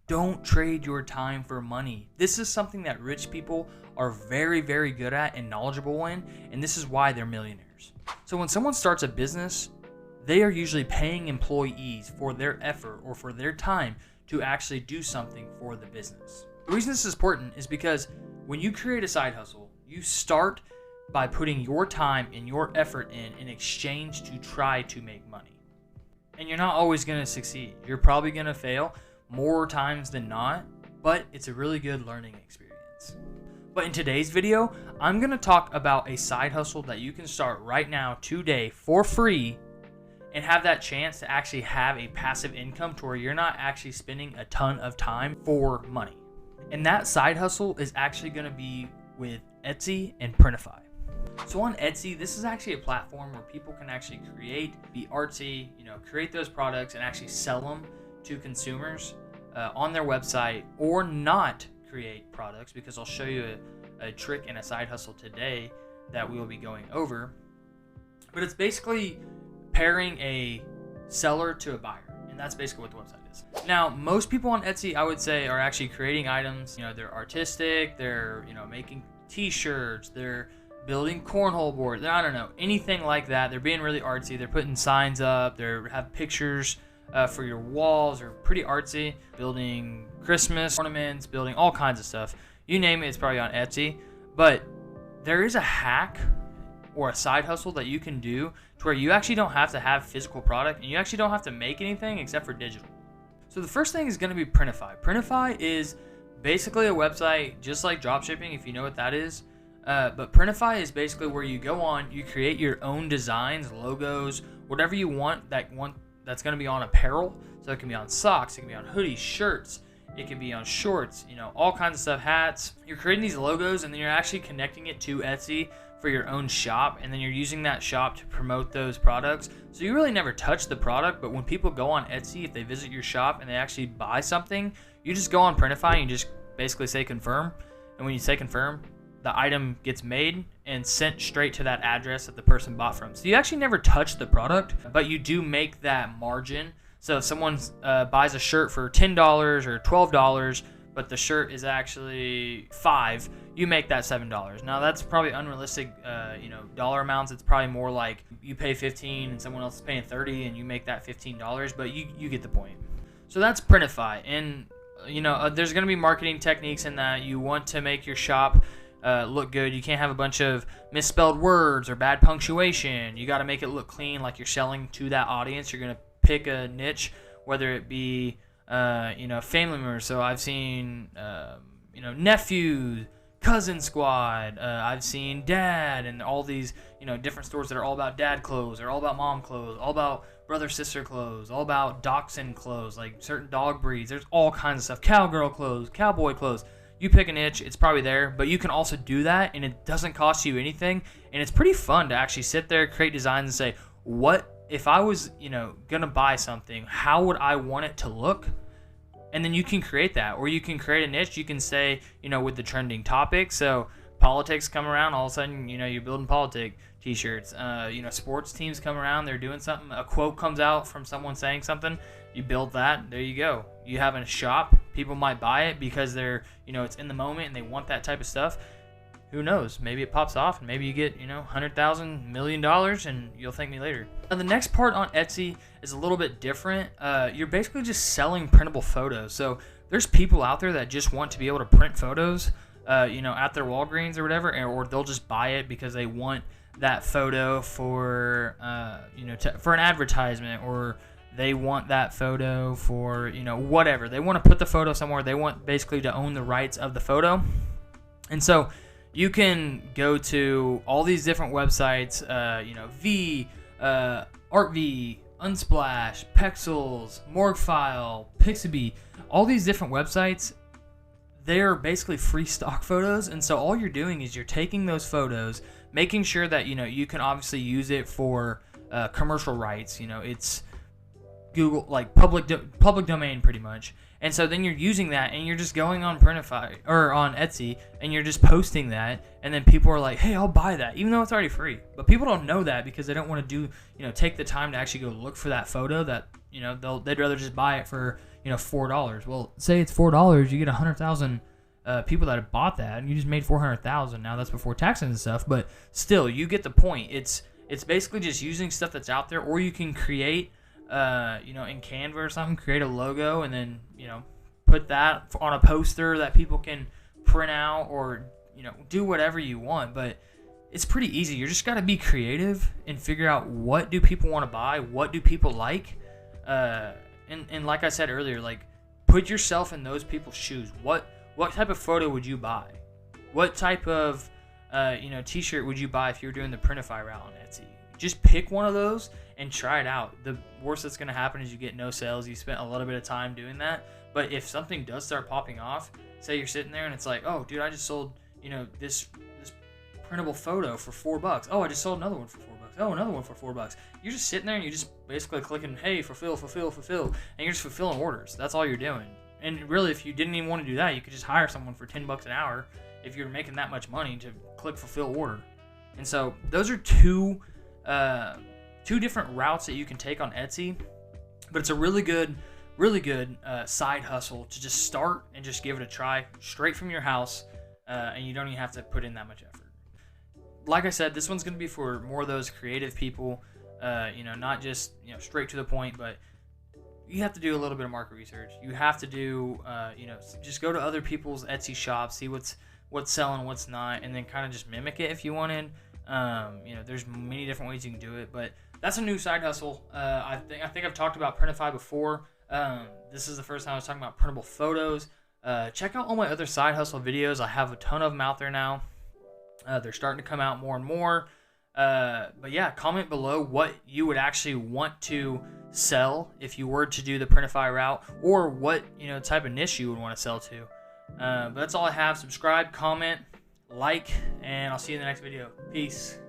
Don't trade your time for money. This is something that rich people are very, very good at and knowledgeable in, and this is why they're millionaires. So when someone starts a business, they are usually paying employees for their effort or for their time to actually do something for the business. The reason this is important is because when you create a side hustle, you start by putting your time and your effort in exchange to try to make money. And you're not always going to succeed. You're probably going to fail more times than not, but it's a really good learning experience. But in today's video, I'm going to talk about a side hustle that you can start right now today for free and have that chance to actually have a passive income to where you're not actually spending a ton of time for money. And that side hustle is actually going to be with Etsy and Printify. So on Etsy, this is actually a platform where people can actually create, be artsy, create those products and actually sell them to consumers on their website, or not create products, because I'll show you a trick and a side hustle today that we will be going over. But it's basically pairing a seller to a buyer, and that's basically what the website is. Now, most people on Etsy, I would say, are actually creating items. They're artistic, they're t-shirts, they're building cornhole boards, I don't know, anything like that. They're being really artsy. They're putting signs up, they have pictures for your walls, or pretty artsy, building Christmas ornaments, building all kinds of stuff. You name it, it's probably on Etsy. But there is a hack or a side hustle that you can do to where you actually don't have to have physical product, and you actually don't have to make anything except for digital. So the first thing is going to be Printify. Printify is basically a website just like dropshipping, if you know what that is. But Printify is basically where you go on, you create your own designs, logos, whatever you want that's going to be on apparel. So it can be on socks, it can be on hoodies, shirts, it can be on shorts, all kinds of stuff, hats. You're creating these logos, and then you're actually connecting it to Etsy for your own shop, and then you're using that shop to promote those products. So you really never touch the product, but when people go on Etsy, if they visit your shop and they actually buy something, you just go on Printify and you just basically say confirm. And when you say confirm, the item gets made and sent straight to that address that the person bought from. So you actually never touch the product, but you do make that margin. So if someone buys a shirt for $10 or $12, but the shirt is actually $5, you make that $7. Now that's probably unrealistic, dollar amounts. It's probably more like you pay $15 and someone else is paying $30 and you make that $15, but you get the point. So that's Printify. And there's going to be marketing techniques in that. You want to make your shop look good. You can't have a bunch of misspelled words or bad punctuation. You got to make it look clean, like you're selling to that audience. You're going to pick a niche, whether it be family members. So I've seen nephews, cousin squad, I've seen dad, and all these different stores that are all about dad clothes, or all about mom clothes, all about brother sister clothes, all about dachshund clothes, like certain dog breeds. There's all kinds of stuff, cowgirl clothes, cowboy clothes. You pick a niche, it's probably there, but you can also do that, and it doesn't cost you anything, and it's pretty fun to actually sit there, create designs, and say, what if I was gonna buy something, how would I want it to look? And then you can create that, or you can create a niche. You can say, with the trending topic. So politics come around, all of a sudden, you're building politic t-shirts. Sports teams come around, they're doing something. A quote comes out from someone saying something. You build that. There you go. You have a shop. People might buy it because they're, it's in the moment and they want that type of stuff. Who knows? Maybe it pops off and maybe you get, $100,000, $1 million, and you'll thank me later. Now, the next part on Etsy is a little bit different. You're basically just selling printable photos. So there's people out there that just want to be able to print photos, at their Walgreens or whatever, or they'll just buy it because they want that photo for, for an advertisement, or they want that photo for, whatever. They want to put the photo somewhere. They want basically to own the rights of the photo. And so you can go to all these different websites, ArtV, Unsplash, Pexels, Morgfile, Pixabay, all these different websites. They're basically free stock photos, and so all you're doing is you're taking those photos, making sure that you can obviously use it for commercial rights. It's Google, like public domain pretty much. And so then you're using that, and you're just going on Printify or on Etsy, and you're just posting that, and then people are like, hey, I'll buy that, even though it's already free. But people don't know that because they don't want to take the time to actually go look for that photo that, they'd rather just buy it for, $4. Well, say it's $4, you get 100,000 people that have bought that, and you just made 400,000. Now that's before taxes and stuff, but still, you get the point. It's basically just using stuff that's out there, or you can create, in Canva or something, create a logo, and then put that on a poster that people can print out, or do whatever you want. But it's pretty easy. You just got to be creative and figure out, what do people want to buy, what do people like, and like I said earlier, like, put yourself in those people's shoes. What type of photo would you buy? What type of t-shirt would you buy if you were doing the Printify route on Etsy? Just pick one of those and try it out. The worst that's going to happen is you get no sales. You spent a little bit of time doing that. But if something does start popping off, say you're sitting there and it's like, oh, dude, I just sold this printable photo for $4. Oh, I just sold another one for $4. Oh, another one for $4. You're just sitting there and you're just basically clicking, hey, fulfill, and you're just fulfilling orders. That's all you're doing. And really, if you didn't even want to do that, you could just hire someone for $10 an hour if you're making that much money to click fulfill order. And so those are two different routes that you can take on Etsy, but it's a really good side hustle to just start and just give it a try straight from your house, and you don't even have to put in that much effort. Like I said, this one's going to be for more of those creative people, not just straight to the point, but you have to do a little bit of market research. You have to do, just go to other people's Etsy shops, see what's selling, what's not, and then kind of just mimic it if you wanted. There's many different ways you can do it, but that's a new side hustle. I think I've talked about Printify before. This is the first time I was talking about printable photos. Check out all my other side hustle videos. I have a ton of them out there now. They're starting to come out more and more. But yeah, comment below what you would actually want to sell if you were to do the Printify route, or what type of niche you would want to sell to. But that's all I have. Subscribe, comment, like, and I'll see you in the next video. Peace.